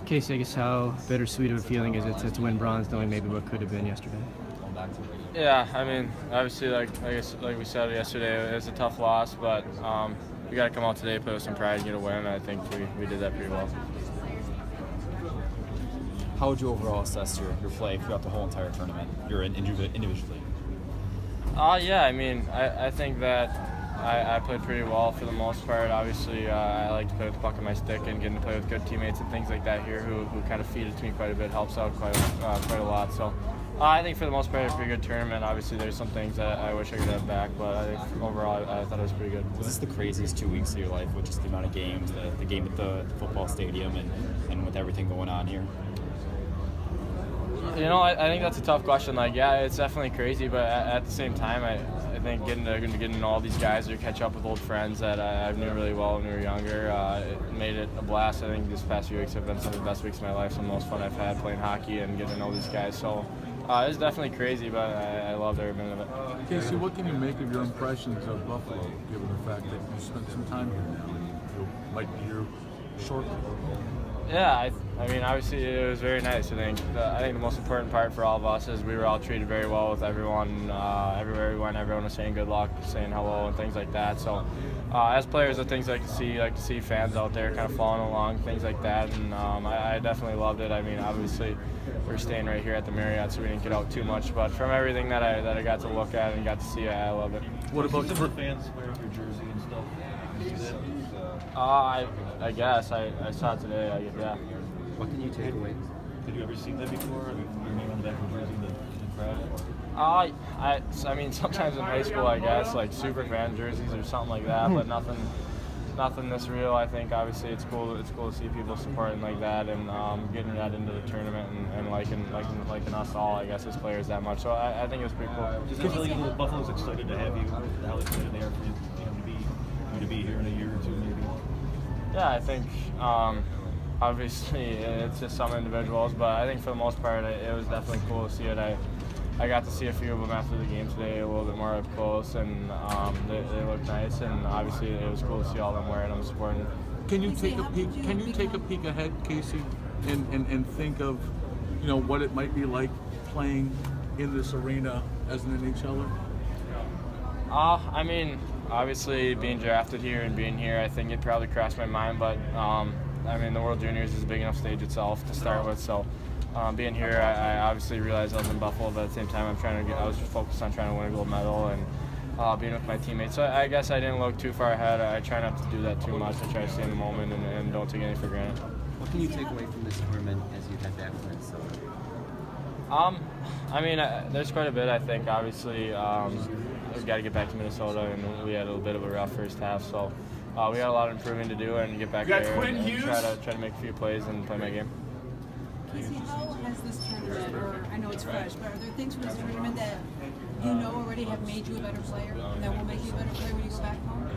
Casey, I guess how bittersweet of a feeling is it to win bronze, knowing maybe what could have been yesterday? Yeah, I mean, obviously, like we said yesterday, it was a tough loss, but we got to come out today, play with some pride, and get a win. I think we did that pretty well. How would you overall assess your play throughout the whole entire tournament? You're individually. Yeah, I mean, I think that I played pretty well for the most part. Obviously, I like to play with the puck on my stick, and getting to play with good teammates and things like that here who kind of feed it to me quite a bit helps out quite a lot. So I think for the most part, it's a pretty good tournament. Obviously, there's some things that I wish I could have back, but I think overall, I thought it was pretty good. Was this the craziest 2 weeks of your life with just the amount of games, the game at the football stadium, and with everything going on here? You know, I think that's a tough question. Like, yeah, it's definitely crazy, but at the same time, I think getting to know all these guys or catch up with old friends that I knew really well when we were younger, it made it a blast. I think these past few weeks have been some of the best weeks of my life, some of the most fun I've had playing hockey and getting to know these guys. So it was definitely crazy, but I loved every minute of it. Casey, what can you make of your impressions of Buffalo, given the fact that you spent some time here now and you might be here shortly? Yeah, I mean, obviously it was very nice. I think the most important part for all of us is we were all treated very well with everyone. Everywhere we went, everyone was saying good luck, saying hello, and things like that. So, as players, the things I like to see fans out there kind of following along, things like that. And I definitely loved it. I mean, obviously we're staying right here at the Marriott, so we didn't get out too much. But from everything that I got to look at and got to see, I loved it. What about the fans wearing your jersey and stuff? Did you see that? I guess I saw it today. Yeah. What can you take away? Had you ever seen that before? I mean, your name on the back of the jersey in the crowd? I mean, sometimes in high school, I guess, like super fan jerseys or something like that, but nothing this real. I think obviously it's cool to see people supporting like that and getting that into the tournament and liking us all, I guess, as players that much. So I think it was pretty cool. Does that tell you that Buffalo's excited to have you? How excited they are for you to be here in a year or two, maybe? Yeah, I think obviously it's just some individuals, but I think for the most part it was definitely cool to see it. I got to see a few of them after the game today a little bit more up close, and they looked nice, and obviously it was cool to see all of them wearing them, supporting. Can you take a peek? Can you take a peek ahead, Casey, and think of, you know, what it might be like playing in this arena as an NHLer? I mean, obviously being drafted here and being here, I think it probably crossed my mind, but I mean, the World Juniors is a big enough stage itself to start with, so being here, I obviously realized I was in Buffalo, but at the same time, I was focused on trying to win a gold medal and being with my teammates. So I guess I didn't look too far ahead. I try not to do that too much. I try to stay in the moment and don't take anything for granted. What can you take away from this tournament as you head back to Minnesota? I mean, there's quite a bit, I think. Obviously, we've got to get back to Minnesota, and we had a little bit of a rough first half, so we got a lot of improving to do and get back there and try to make a few plays and play my game. Casey, how has this tournament, or I know it's fresh, but are there things from this tournament that you know already have made you a better player and that will make you a better player when you go back home?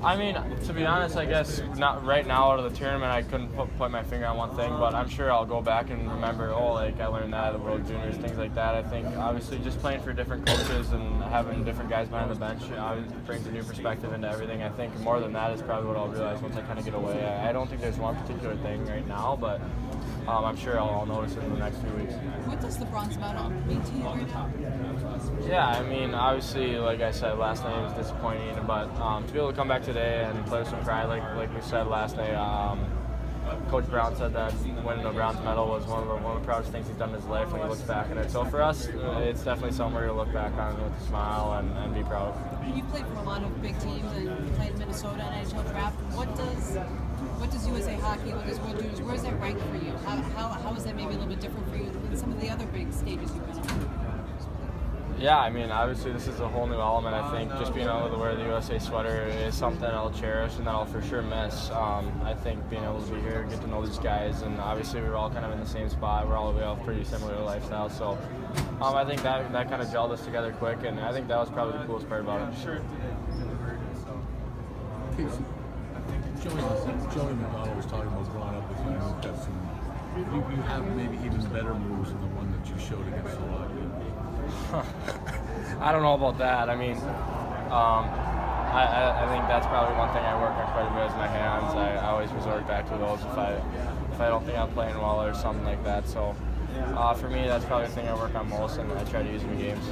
I mean, to be honest, I guess not right now out of the tournament, I couldn't put my finger on one thing, but I'm sure I'll go back and remember, I learned that at the World Juniors, things like that. I think obviously just playing for different coaches and having different guys behind the bench brings a new perspective into everything. I think more than that is probably what I'll realize once I kind of get away. I don't think there's one particular thing right now, but I'm sure I'll notice it in the next few weeks. What does the bronze medal mean to you right now? Yeah, I mean, obviously, like I said, last night was disappointing, but to be able to come back today and play with some pride, like we said last night, Coach Brown said that winning a bronze medal was one of the proudest things he's done in his life when he looks back at it. So for us, it's definitely something we're going to look back on with a smile and be proud. You played for a lot of big teams and you played in Minnesota and NHL draft. What does USA Hockey, what does World Juniors, where does that rank for you? How is that maybe a little bit different for you than some of the other big stages you've been on? Yeah, I mean, obviously this is a whole new element. I think just being able to wear the USA sweater is something I'll cherish and that I'll for sure miss. I think being able to be here, get to know these guys, and obviously we were all kind of in the same spot. We all have pretty similar lifestyles, so I think that kind of gelled us together quick, and I think that was probably the coolest part about it. Sure. Casey, Joey McDonald was talking about growing up with you. You have maybe even better moves than the one that you showed against the Lockheed. I don't know about that. I mean, I think that's probably one thing I work on quite a bit is my hands. I always resort back to those if I don't think I'm playing well or something like that. So for me, that's probably the thing I work on most, and I try to use in games.